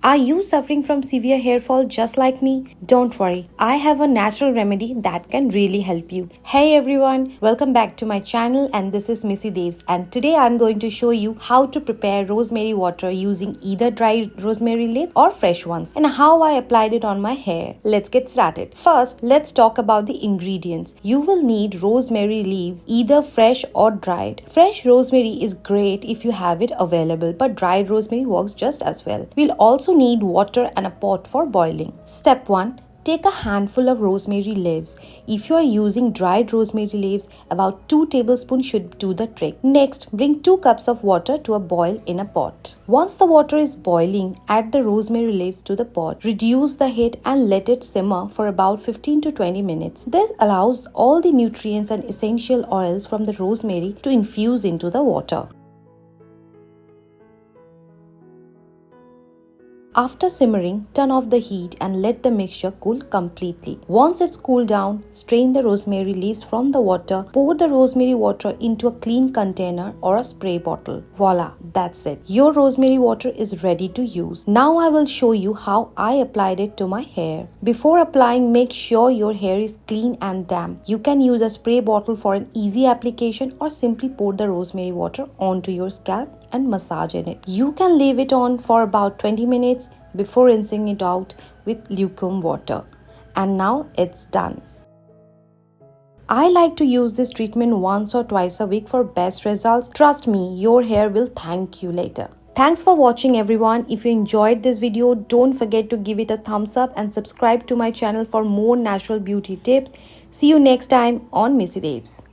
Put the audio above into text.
Are you suffering from severe hair fall just like me? Don't worry, I have a natural remedy that can really help you. Hey everyone, welcome back to my channel and this is Missy Devs, and today I'm going to show you how to prepare rosemary water using either dry rosemary leaves or fresh ones and how I applied it on my hair. Let's get started. First, let's talk about the ingredients. You will need rosemary leaves, either fresh or dried. Fresh rosemary is great if you have it available, but dried rosemary works just as well. We'll also need water and a pot for boiling. Step 1. Take a handful of rosemary leaves. If you are using dried rosemary leaves, about 2 tablespoons should do the trick. Next, bring 2 cups of water to a boil in a pot. Once the water is boiling, add the rosemary leaves to the pot. Reduce the heat and let it simmer for about 15 to 20 minutes. This allows all the nutrients and essential oils from the rosemary to infuse into the water. After simmering, turn off the heat and let the mixture cool completely. Once it's cooled down, strain the rosemary leaves from the water. Pour the rosemary water into a clean container or a spray bottle. Voila, that's it. Your rosemary water is ready to use. Now I will show you how I applied it to my hair. Before applying, make sure your hair is clean and damp. You can use a spray bottle for an easy application or simply pour the rosemary water onto your scalp and massage in it. You can leave it on for about 20 minutes before rinsing it out with lukewarm water. And now it's done. I like to use this treatment once or twice a week for best results. Trust me, your hair will thank you later. Thanks for watching everyone. If you enjoyed this video, don't forget to give it a thumbs up and subscribe to my channel for more natural beauty tips. See you next time on Missy Devs.